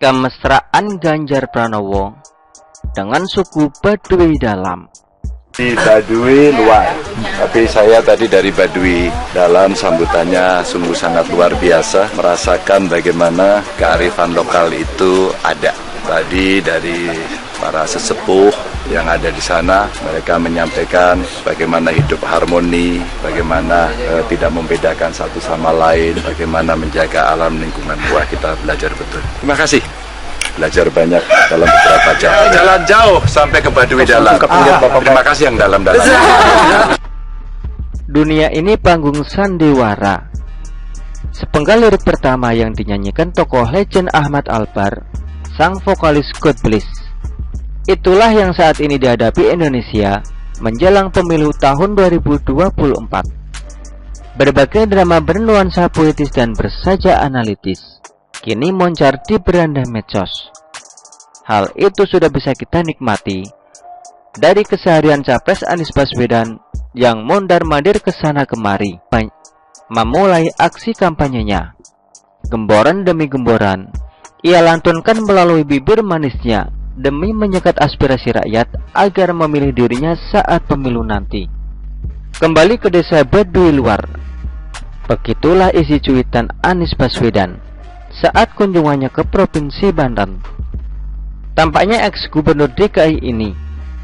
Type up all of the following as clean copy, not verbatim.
Kemesraan Ganjar Pranowo dengan suku Baduy Dalam. Di Baduy luar, tapi saya tadi dari Baduy Dalam, sambutannya sungguh sangat luar biasa, merasakan bagaimana kearifan lokal itu ada. Tadi dari para sesepuh yang ada di sana, mereka menyampaikan bagaimana hidup harmoni, bagaimana tidak membedakan satu sama lain, bagaimana menjaga alam lingkungan. Wah, kita belajar betul. Terima kasih. Belajar banyak dalam beberapa jam. Jalan jauh sampai ke Baduy Dalam. Terima kasih yang dalam-dalam. Dunia ini panggung sandiwara. Sepenggal lirik pertama yang dinyanyikan tokoh legend Ahmad Albar, sang vokalis God Bless. Itulah yang saat ini dihadapi Indonesia menjelang pemilu tahun 2024. Berbagai drama bernuansa puitis dan bersaja analitis kini moncar di beranda medsos. Hal itu sudah bisa kita nikmati dari keseharian Capres Anies Baswedan yang mondar-mandir kesana kemari memulai aksi kampanyenya. Gemboran demi gemboran ia lantunkan melalui bibir manisnya demi menyekat aspirasi rakyat agar memilih dirinya saat pemilu nanti. Kembali ke desa Baduy luar. Begitulah isi cuitan Anies Baswedan saat kunjungannya ke Provinsi Banten. Tampaknya ex-gubernur DKI ini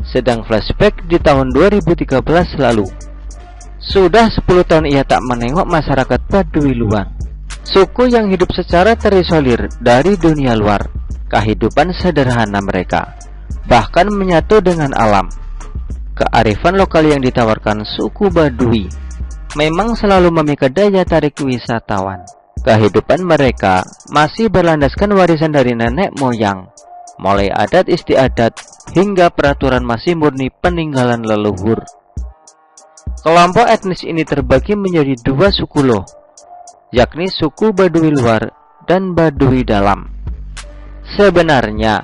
sedang flashback di tahun 2013 lalu. Sudah 10 tahun ia tak menengok masyarakat Baduy luar, suku yang hidup secara terisolir dari dunia luar. Kehidupan sederhana mereka bahkan menyatu dengan alam. Kearifan lokal yang ditawarkan suku Baduy memang selalu memikat daya tarik wisatawan. Kehidupan mereka masih berlandaskan warisan dari nenek moyang, mulai adat istiadat hingga peraturan masih murni peninggalan leluhur. Kelompok etnis ini terbagi menjadi dua suku loh, yakni suku Baduy luar dan Baduy dalam. Sebenarnya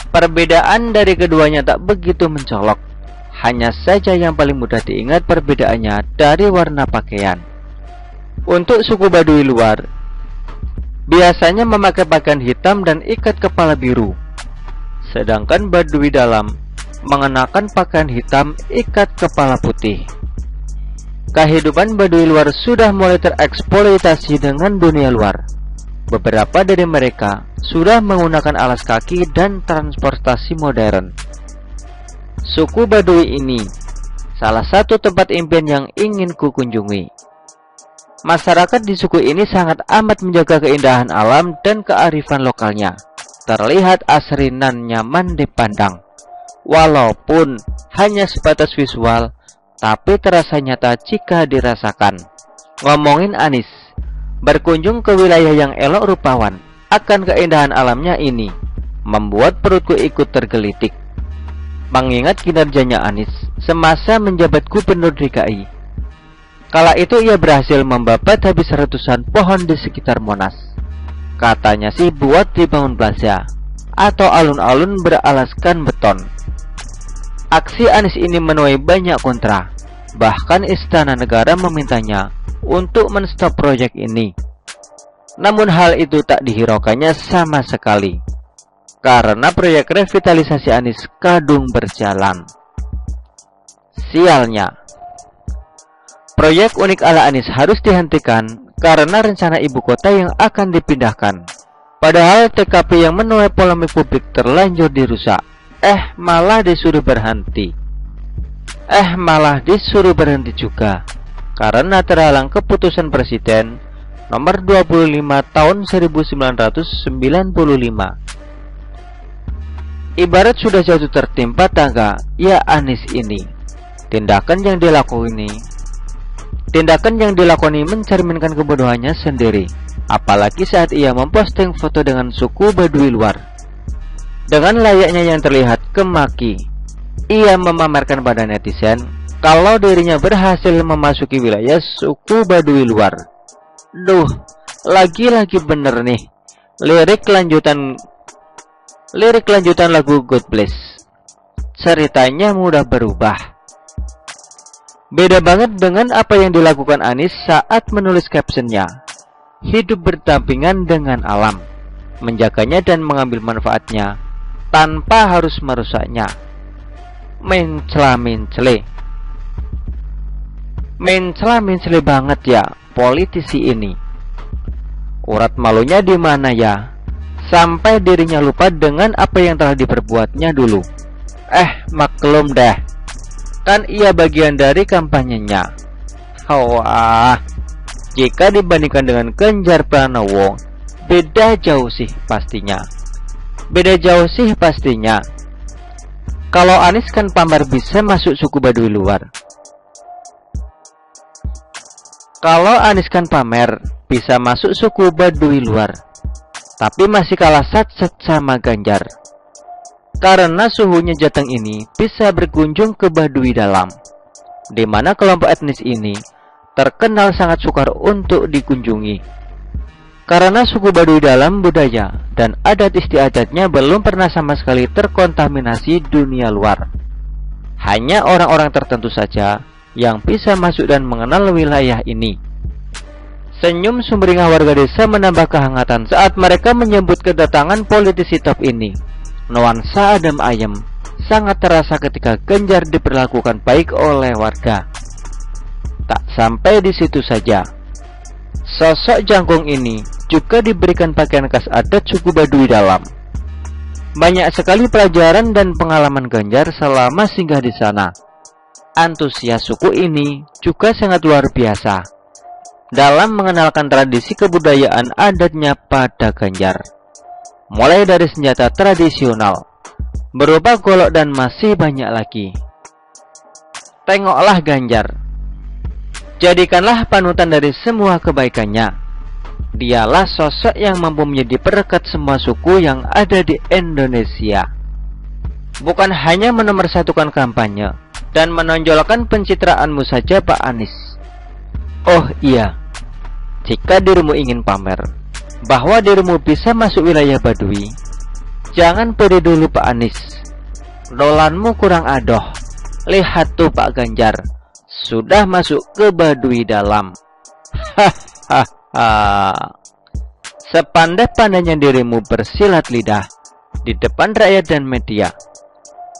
perbedaan dari keduanya tak begitu mencolok, hanya saja yang paling mudah diingat perbedaannya dari warna pakaian. Untuk suku Baduy luar biasanya memakai pakaian hitam dan ikat kepala biru, sedangkan Baduy dalam mengenakan pakaian hitam ikat kepala putih. Kehidupan Baduy luar sudah mulai tereksploitasi dengan dunia luar. Beberapa dari mereka sudah menggunakan alas kaki dan transportasi modern. Suku Baduy ini salah satu tempat impian yang ingin ku kunjungi. Masyarakat di suku ini sangat amat menjaga keindahan alam dan kearifan lokalnya. Terlihat asri dan nyaman dipandang. Walaupun hanya sebatas visual, tapi terasa nyata jika dirasakan. Ngomongin Anies, berkunjung ke wilayah yang elok rupawan akan keindahan alamnya ini membuat perutku ikut tergelitik. Mengingat kinerjanya Anies semasa menjabat gubernur DKI. Kala itu ia berhasil membabat habis ratusan pohon di sekitar Monas. Katanya sih buat dibangun plaza atau alun-alun beralaskan beton. Aksi Anies ini menuai banyak kontra. Bahkan Istana Negara memintanya untuk menstop proyek ini. Namun hal itu tak dihiraukannya sama sekali, karena proyek revitalisasi Anies kadung berjalan. Sialnya, proyek unik ala Anies harus dihentikan karena rencana ibu kota yang akan dipindahkan. Padahal TKP yang menuai polemik publik terlanjur dirusak. Malah disuruh berhenti. Malah disuruh berhenti juga karena terhalang keputusan Presiden nomor 25 tahun 1995. Ibarat sudah jatuh tertimpa tangga, ya Anies ini. Tindakan yang dilakoni mencerminkan kebodohannya sendiri. Apalagi saat ia memposting foto dengan suku Baduy luar. Dengan layaknya yang terlihat kemaki, ia memamerkan pada netizen kalau dirinya berhasil memasuki wilayah suku Baduy luar. Duh, lagi-lagi bener nih. Lirik lanjutan lagu God Bless. Ceritanya mudah berubah. Beda banget dengan apa yang dilakukan Anies saat menulis captionnya. Hidup berdampingan dengan alam, menjaganya dan mengambil manfaatnya tanpa harus merusaknya. Mencela-mencele banget ya politisi ini. Urat malunya di mana ya? Sampai dirinya lupa dengan apa yang telah diperbuatnya dulu. Maklum dah, kan ia bagian dari kampanyenya. Wah, jika dibandingkan dengan Ganjar Pranowo, beda jauh sih pastinya. Kalau Anies kan pamer bisa masuk suku Baduy luar. Tapi masih kalah sat-sat sama Ganjar. Karena suhunya Jateng ini bisa berkunjung ke Baduy dalam, di mana kelompok etnis ini terkenal sangat sukar untuk dikunjungi. Karena suku Baduy dalam budaya dan adat istiadatnya belum pernah sama sekali terkontaminasi dunia luar. Hanya orang-orang tertentu saja yang bisa masuk dan mengenal wilayah ini. Senyum sumringah warga desa menambah kehangatan saat mereka menyambut kedatangan politisi top ini. Nuansa adem ayem sangat terasa ketika Ganjar diperlakukan baik oleh warga. Tak sampai di situ saja, sosok jangkung ini juga diberikan pakaian khas adat suku Baduy dalam. Banyak sekali pelajaran dan pengalaman Ganjar selama singgah di sana. Antusias suku ini juga sangat luar biasa dalam mengenalkan tradisi kebudayaan adatnya pada Ganjar. Mulai dari senjata tradisional, berupa golok dan masih banyak lagi. Tengoklah Ganjar. Jadikanlah panutan dari semua kebaikannya. Dialah sosok yang mampu menjadi perekat semua suku yang ada di Indonesia. Bukan hanya menomorsatukan kampanye dan menonjolkan pencitraanmu saja Pak Anies. Oh iya, jika dirimu ingin pamer bahwa dirimu bisa masuk wilayah Baduy, jangan pede dulu Pak Anies. Dolanmu kurang adoh. Lihat tuh Pak Ganjar, sudah masuk ke Baduy dalam. Sepandai-pandainya dirimu bersilat lidah di depan rakyat dan media,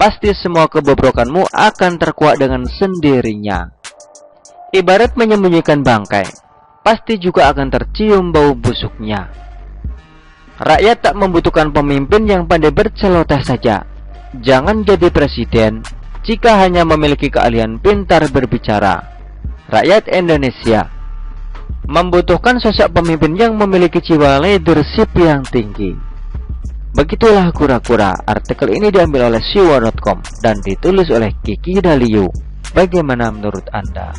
pasti semua kebobrokanmu akan terkuak dengan sendirinya. Ibarat menyembunyikan bangkai, pasti juga akan tercium bau busuknya. Rakyat tak membutuhkan pemimpin yang pandai berceloteh saja. Jangan jadi presiden jika hanya memiliki keahlian pintar berbicara. Rakyat Indonesia membutuhkan sosok pemimpin yang memiliki jiwa leadership yang tinggi. Begitulah kura-kura. Artikel ini diambil oleh siwa.com dan ditulis oleh Kiki Daliu. Bagaimana menurut Anda?